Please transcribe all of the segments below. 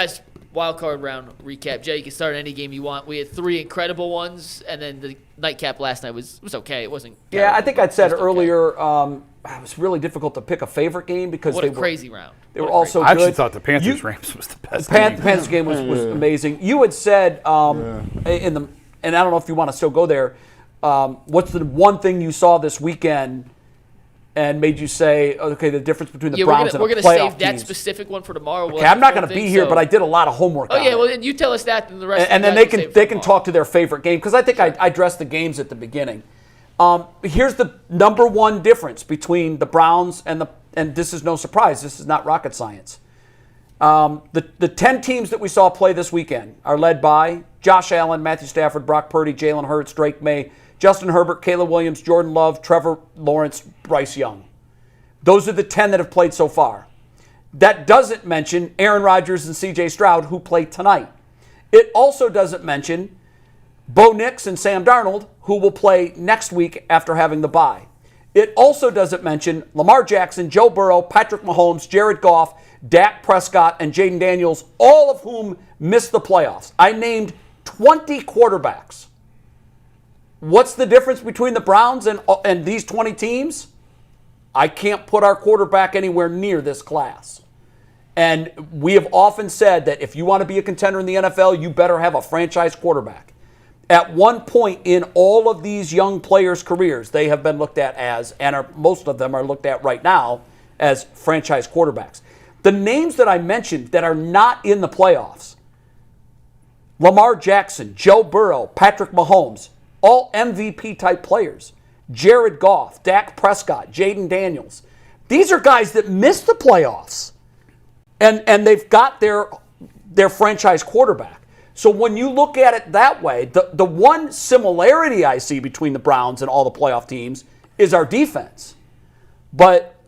Guys, wild card round recap. Jay, you can start any game you want. We had 3 incredible ones, and then the nightcap last night was okay. It wasn't. Yeah, I think I'd said earlier. It was really difficult to pick a favorite game because what a crazy round. They were all so good. I actually thought the Panthers-Rams was the best game. The Panthers game was amazing. You had said and I don't know if you want to still go there. What's the one thing you saw this weekend and made you say, okay, the difference between the Browns and the playoff teams? We're going to save that specific one for tomorrow. Okay, I'm not going to be here, but I did a lot of homework on it. Well, then you tell us that, and the rest. And then they can talk to their favorite game because I think I addressed the games at the beginning. Here's the number one difference between the Browns and this is no surprise. This is not rocket science. The 10 teams that we saw play this weekend are led by Josh Allen, Matthew Stafford, Brock Purdy, Jalen Hurts, Drake May, Justin Herbert, Caleb Williams, Jordan Love, Trevor Lawrence, Bryce Young. Those are the 10 that have played so far. That doesn't mention Aaron Rodgers and C.J. Stroud, who played tonight. It also doesn't mention Bo Nix and Sam Darnold, who will play next week after having the bye. It also doesn't mention Lamar Jackson, Joe Burrow, Patrick Mahomes, Jared Goff, Dak Prescott, and Jaden Daniels, all of whom missed the playoffs. I named 20 quarterbacks. What's the difference between the Browns and these 20 teams? I can't put our quarterback anywhere near this class. And we have often said that if you want to be a contender in the NFL, you better have a franchise quarterback. At one point in all of these young players' careers, they have been looked at as, and most of them are looked at right now, as franchise quarterbacks. The names that I mentioned that are not in the playoffs, Lamar Jackson, Joe Burrow, Patrick Mahomes, all MVP-type players. Jared Goff, Dak Prescott, Jaden Daniels. These are guys that missed the playoffs, and they've got their franchise quarterback. So when you look at it that way, the one similarity I see between the Browns and all the playoff teams is our defense. But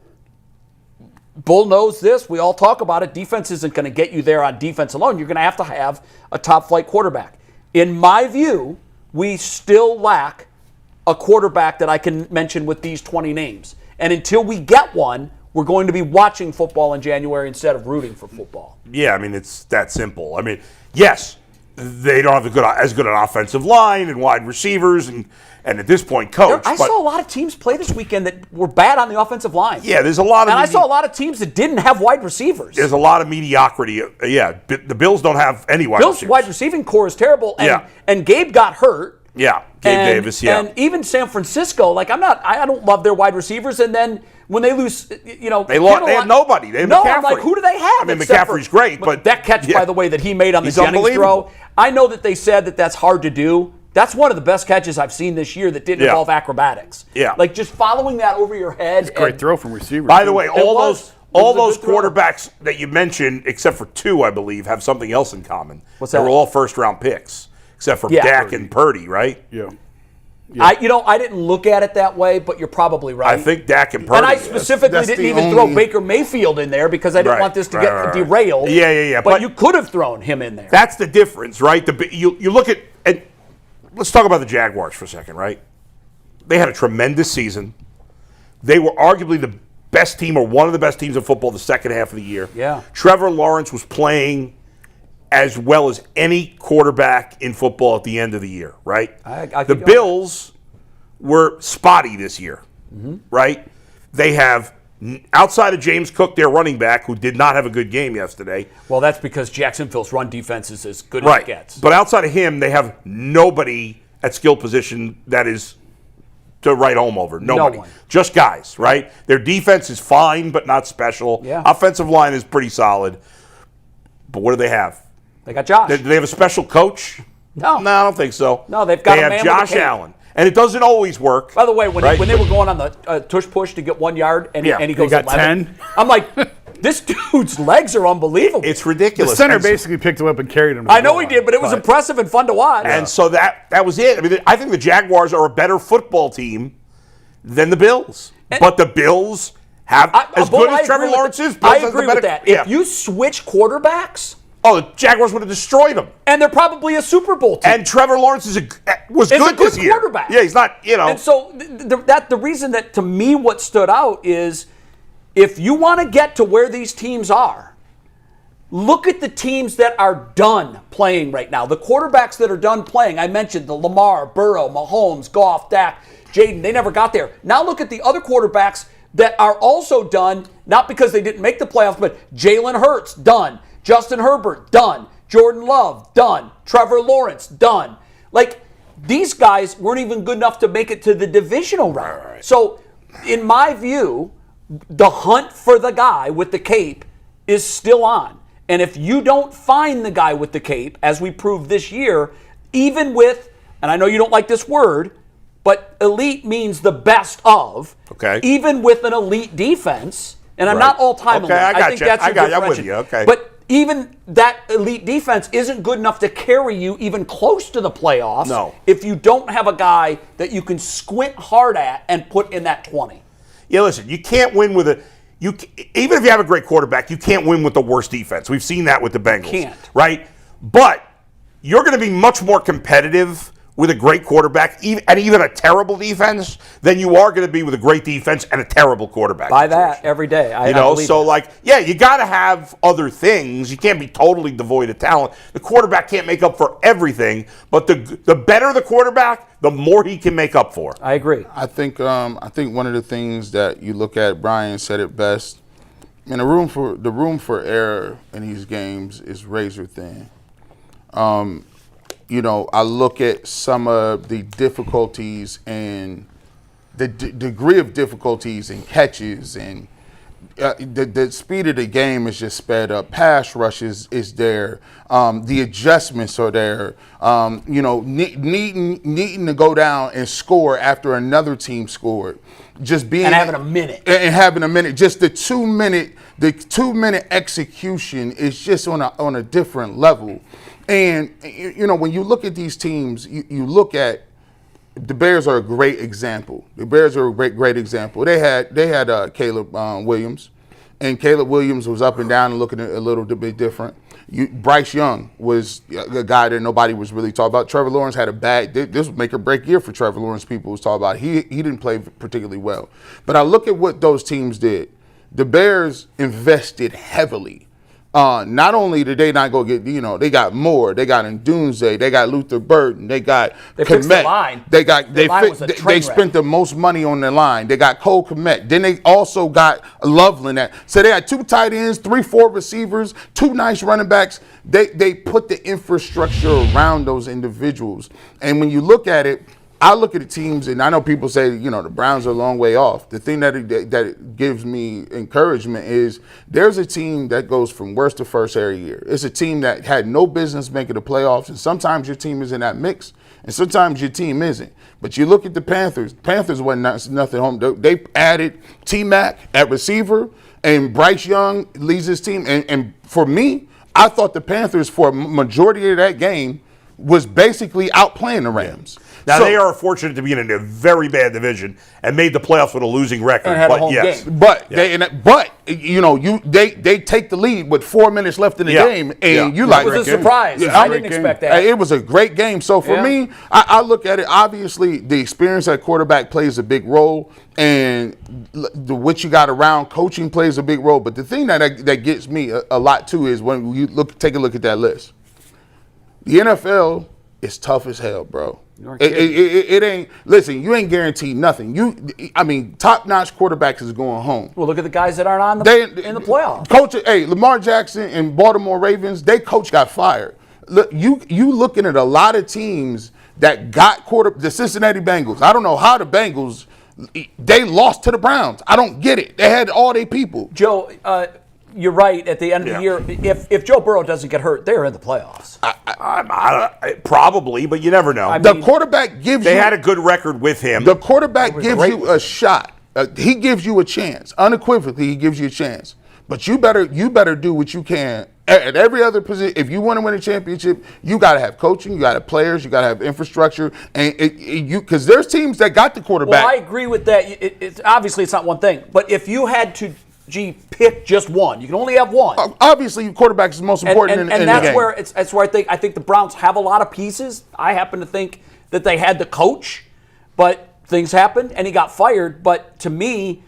Bull knows this. We all talk about it. Defense isn't going to get you there on defense alone. You're going to have a top-flight quarterback. In my view, we still lack a quarterback that I can mention with these 20 names. And until we get one, we're going to be watching football in January instead of rooting for football. Yeah, I mean, it's that simple. I mean, yes, they don't have as good an offensive line and wide receivers and at this point, coach. I saw a lot of teams play this weekend that were bad on the offensive line. Yeah, there's a lot of... And I saw a lot of teams that didn't have wide receivers. There's a lot of mediocrity. Yeah, the Bills don't have any wide receivers. Bill's wide receiving core is terrible, and Gabe got hurt. Yeah, Gabe Davis, yeah. And even San Francisco, I don't love their wide receivers, and then when they lose, they have nobody. They have McCaffrey. I'm like, who do they have? I mean, McCaffrey's great, but that catch, by the way, that he made on the Jennings throw, I know that they said that that's hard to do. That's one of the best catches I've seen this year that didn't involve acrobatics. Yeah. Like just following that over your head. It's a great throw from receivers. By the way, all those quarterbacks that you mentioned, except for 2, I believe, have something else in common. What's that? They were all first-round picks, except for Dak and Purdy, right? Yeah. I didn't look at it that way, but you're probably right. I think Dak and Purdy. And I specifically didn't even throw Baker Mayfield in there because I didn't want this to get derailed. Yeah. But you could have thrown him in there. That's the difference, right? You look at, and let's talk about the Jaguars for a second, right? They had a tremendous season. They were arguably the best team or one of the best teams in football the second half of the year. Yeah. Trevor Lawrence was playing as well as any quarterback in football at the end of the year, right? The Bills were spotty this year, right? They have, outside of James Cook, their running back, who did not have a good game yesterday. Well, that's because Jacksonville's run defense is as good as it gets. But outside of him, they have nobody at skill position that is to write home over. Nobody. No one. Just guys, right? Their defense is fine, but not special. Yeah. Offensive line is pretty solid. But what do they have? They got Josh. Do they have a special coach? No. No, I don't think so. No, they've got They a man have with a Josh cape. Allen. And it doesn't always work. By the way, when they were going on the tush push to get 1 yard and he goes got 11, 10. I'm like, this dude's legs are unbelievable. It's ridiculous. The center basically picked him up and carried him. I know he did, but it was impressive and fun to watch. And so that was it. I mean, I think the Jaguars are a better football team than the Bills. But the Bills have, as good as Trevor Lawrence is, I agree with that. If you switch quarterbacks, the Jaguars would have destroyed them. And they're probably a Super Bowl team. And Trevor Lawrence was good this year. Quarterback. Yeah, he's not, And so the reason that, to me, what stood out is if you want to get to where these teams are, Look at the teams that are done playing right now. The quarterbacks that are done playing, I mentioned the Lamar, Burrow, Mahomes, Goff, Dak, Jaden, they never got there. Now look at the other quarterbacks that are also done, not because they didn't make the playoffs, but Jalen Hurts, done. Justin Herbert, done. Jordan Love, done. Trevor Lawrence, done. Like, these guys weren't even good enough to make it to the divisional round. Right. So, in my view, the hunt for the guy with the cape is still on. And if you don't find the guy with the cape, as we proved this year, even with, and I know you don't like this word, but elite means the best of. Okay. Even with an elite defense, and I'm not all-time elite. I think that's I got you. I'm with you. Okay. But even that elite defense isn't good enough to carry you even close to the playoffs. No. If you don't have a guy that you can squint hard at and put in that 20. Yeah, listen, you can't win with even if you have a great quarterback, you can't win with the worst defense. We've seen that with the Bengals. Can't. Right? But you're going to be much more competitive with a great quarterback and even a terrible defense than you are going to be with a great defense and a terrible quarterback. By that every day. I believe so that. you got to have other things. You can't be totally devoid of talent. The quarterback can't make up for everything, but the better the quarterback, the more he can make up for. I agree. I think one of the things that you look at, Brian said it best. I mean, the room for error in these games is razor thin. I look at some of the difficulties and the degree of difficulties and catches, and the speed of the game is just sped up. Pass rush is there. The adjustments are there. Needing to go down and score after another team scored. Just being and having a minute. Just the 2 minute execution is just on a different level. And, when you look at these teams, you look at the Bears are a great example. The Bears are a great example. They had Caleb Williams, and Caleb Williams was up and down and looking a little bit different. Bryce Young was a guy that nobody was really talking about. Trevor Lawrence had this would make or break year for Trevor Lawrence. People was talking about. He didn't play particularly well. But I look at what those teams did. The Bears invested heavily. Not only did they not go get, they got Moore, they got Ndunze, they got Luther Burden, they got fixed the line. They spent the most money on the line. They got Cole Kmet. Then they also got Loveland. So they had 2 tight ends, 3-4 receivers, 2 nice running backs. They put the infrastructure around those individuals. And when you look at it, I look at the teams, and I know people say, the Browns are a long way off. The thing that gives me encouragement is there's a team that goes from worst to first every year. It's a team that had no business making the playoffs, and sometimes your team is in that mix, and sometimes your team isn't. But you look at the Panthers. Panthers wasn't nothing home. They added T-Mac at receiver, and Bryce Young leads his team. And for me, I thought the Panthers, for a majority of that game, was basically outplaying the Rams. Now, they are fortunate to be in a very bad division and made the playoffs with a losing record. And had a home game. But they take the lead with 4 minutes left in the game, and you like it was a surprise. I didn't expect that. It was a great game. So for me, I look at it. Obviously, the experience at quarterback plays a big role, and what you got around coaching plays a big role. But the thing that gets me a lot too is when you take a look at that list. The NFL is tough as hell, bro. It ain't. Listen, you ain't guaranteed nothing. Top-notch quarterbacks is going home. Well, look at the guys that aren't in the playoffs. Coach, Lamar Jackson and Baltimore Ravens, their coach got fired. Look, you looking at a lot of teams that got the Cincinnati Bengals. I don't know how the Bengals, they lost to the Browns. I don't get it. They had all their people. Joe, you're right. At the end of the year, if Joe Burrow doesn't get hurt, they're in the playoffs. Probably, but you never know. The quarterback gives They had a good record with him. The quarterback gives you a shot. He gives you a chance. Unequivocally, he gives you a chance. But you better do what you can at every other position. If you want to win a championship, you got to have coaching, you got to have players, you got to have infrastructure, and because there's teams that got the quarterback. Well, I agree with that. It's obviously it's not one thing, but if you had to pick just one, you can only have one. Obviously, quarterback is the most important in the game. And that's where I think the Browns have a lot of pieces. I happen to think that they had the coach, but things happened and he got fired. But to me,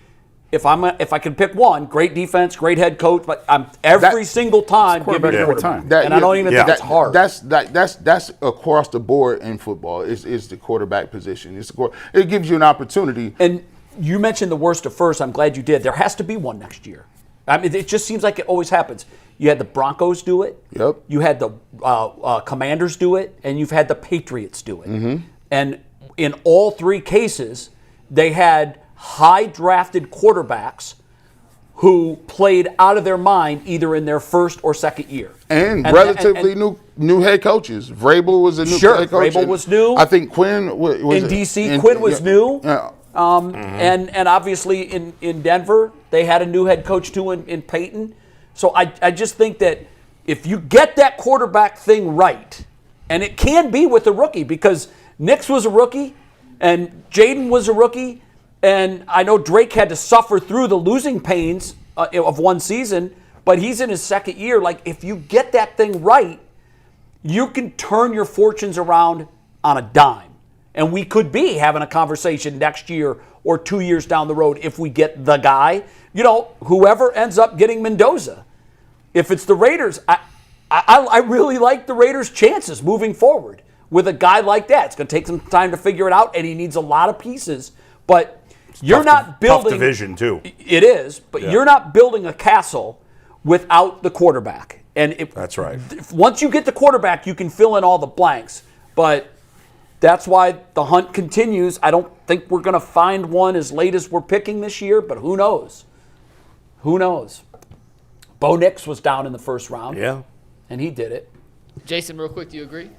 if I could pick one, great defense, great head coach, but I'm every single time giving quarterback every quarterback. time. And I don't even think that's hard. That's across the board in football. Is the quarterback position? It gives you an opportunity. And you mentioned the worst of first. I'm glad you did. There has to be one next year. I mean, it just seems like it always happens. You had the Broncos do it. Yep. You had the Commanders do it, and you've had the Patriots do it. Mm-hmm. And in all three cases, they had high drafted quarterbacks who played out of their mind either in their first or second year. And relatively new head coaches. Vrabel was a new head coach. Vrabel was new. I think Quinn was in DC. Quinn was new. Yeah. And obviously in Denver, they had a new head coach too in Peyton. So I just think that if you get that quarterback thing right, and it can be with a rookie, because Nix was a rookie and Jaden was a rookie, and I know Drake had to suffer through the losing pains of one season, but he's in his second year. Like, if you get that thing right, you can turn your fortunes around on a dime. And we could be having a conversation next year or 2 years down the road if we get the guy. You know, whoever ends up getting Mendoza. If it's the Raiders, I really like the Raiders' chances moving forward with a guy like that. It's going to take some time to figure it out, and he needs a lot of pieces. But you're not building... Tough division, too. It is, but you're not building a castle without the quarterback. And that's right. Once you get the quarterback, you can fill in all the blanks. But... that's why the hunt continues. I don't think we're going to find one as late as we're picking this year, but who knows? Who knows? Bo Nix was down in the first round. Yeah. And he did it. Jason, real quick, do you agree?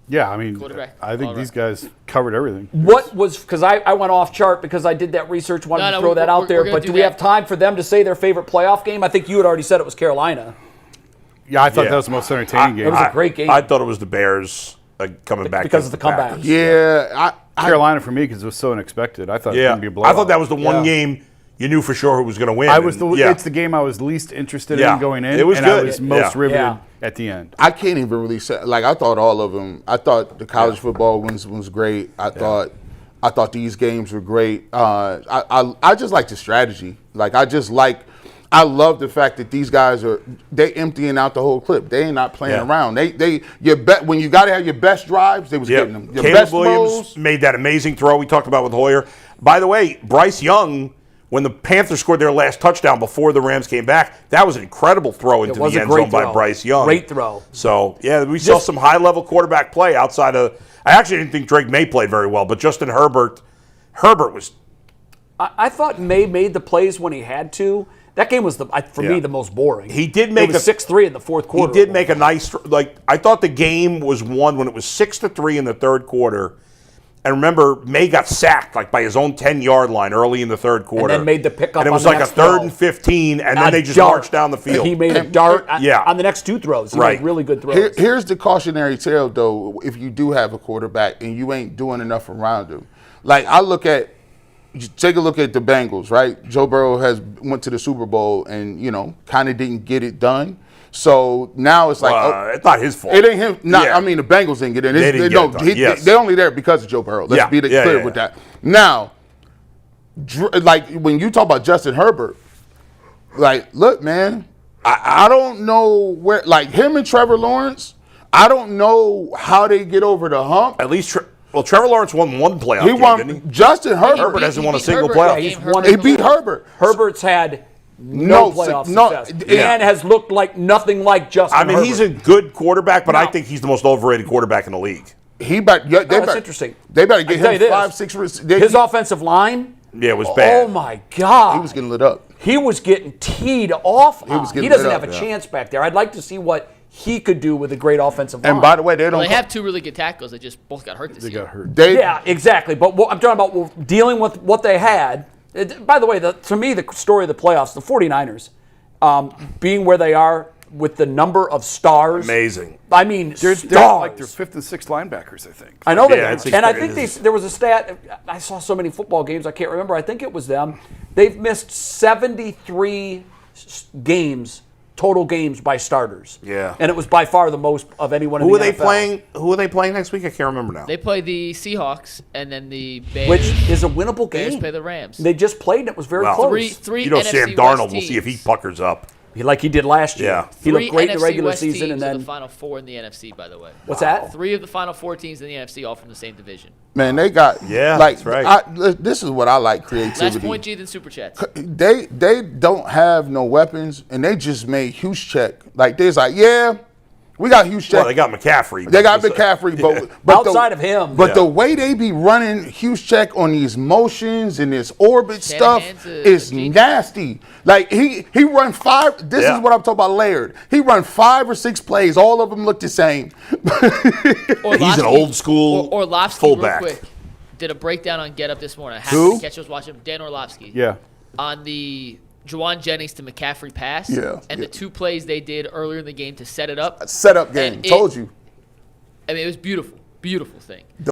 Yeah, I mean, Quarterback. I think these guys covered everything. What was, because I went off chart because I did that research, wanted to throw that out there, but do we have time for them to say their favorite playoff game? I think you had already said it was Carolina. Yeah, I thought that was the most entertaining game. It was a great game. I thought it was the Bears coming back. Because of the comeback. Yeah. Carolina for me because it was so unexpected. I thought it was going to be a blowout. I thought that was the one game you knew for sure who was going to win. It's the game I was least interested in going in. It was and good. I was most riveted at the end. I can't even really say, like, I thought all of them. I thought the college football ones was great. I thought these games were great. I just like the strategy. Like, I love the fact that these guys they emptying out the whole clip. They ain't not playing around. When you got to have your best drives, they was getting them. Your Caleb best Williams throws. made that amazing throw we talked about with Hoyer. By the way, Bryce Young, when the Panthers scored their last touchdown before the Rams came back, that was an incredible throw into the end zone by Bryce Young. Great throw. So, we saw some high-level quarterback play outside of – I actually didn't think Drake May played very well, but Justin Herbert was – I thought May made the plays when he had to. That game was, for me, the most boring. He did make it was 6-3 in the fourth quarter. He did make a nice – I thought the game was won when it was 6-3 in the third quarter. And remember, May got sacked by his own 10-yard line early in the third quarter. And then made the pickup. And it was on like a 3rd and 15, and then they just marched down the field. He made a dart on the next two throws. He made really good throws. Here's the cautionary tale, though, if you do have a quarterback and you ain't doing enough around him. Like, take a look at the Bengals, right? Joe Burrow went to the Super Bowl and, kind of didn't get it done. So now it's like it's not his fault. It ain't him. I mean, the Bengals didn't get it. They're only there because of Joe Burrow. Let's be clear with that. Now, when you talk about Justin Herbert, look, man, I don't know where. Him and Trevor Lawrence, I don't know how they get over the hump. At least, Trevor Lawrence won one playoff game, didn't he? Justin Herbert hasn't won a single playoff game. He beat Herbert. Herbert's had no playoff success. And has looked like nothing like Justin Herbert. He's a good quarterback, but I think he's the most overrated quarterback in the league. That's interesting. They better get him 5, 6. His offensive line. Yeah, it was bad. Oh my God. He was getting lit up. He was getting teed off. He doesn't have a chance back there. I'd like to see what he could do with a great offensive line. And by the way, they have two really good tackles. They just both got hurt this year. They got hurt. Yeah, exactly. But I'm talking about dealing with what they had. By the way, to me, the story of the playoffs, the 49ers, being where they are with the number of stars. Amazing. I mean, they're stars. like their 5th and 6th linebackers, I think. I know they are. And I think there was a stat. I saw so many football games, I can't remember. I think it was them. They've missed 73 games total games by starters. Yeah. And it was by far the most of anyone Who in are the they NFL. playing? Who are they playing next week? I can't remember now. They play the Seahawks and then the Bears. Which is a winnable Bears game. play the Rams. They just played and it was very Well, close. Three you know, NFC Sam Darnold. West We'll see if he teams. puckers up. Like he did last year. Yeah. He looked Three great in the NFC regular West season, teams and are then the Final Four in the NFC, by the way. what's that? 3 of the Final 4 teams in the NFC, all from the same division. Man, they got that's right. This is what I like creativity. Last point, G, then Super Chats. They don't have no weapons, and they just made Juszczyk. Like they's like, yeah, we got Juszczyk. Well, they got McCaffrey. They got McCaffrey, but Outside of him. But the way they be running Juszczyk on these motions and this orbit stuff Shanahan's is a genius. nasty. Like he run 5. This is what I'm talking about. Layered. He run 5 or 6 plays. All of them look the same. He's an old school Orlovsky, fullback. real quick, did a breakdown on Get Up this morning. I have Who? to catch. I was watching Dan Orlovsky. Yeah. On the Juwan Jennings to McCaffrey pass. Yeah. And the 2 plays they did earlier in the game to set it up. Setup game. And Told you. I mean, it was beautiful. Beautiful thing.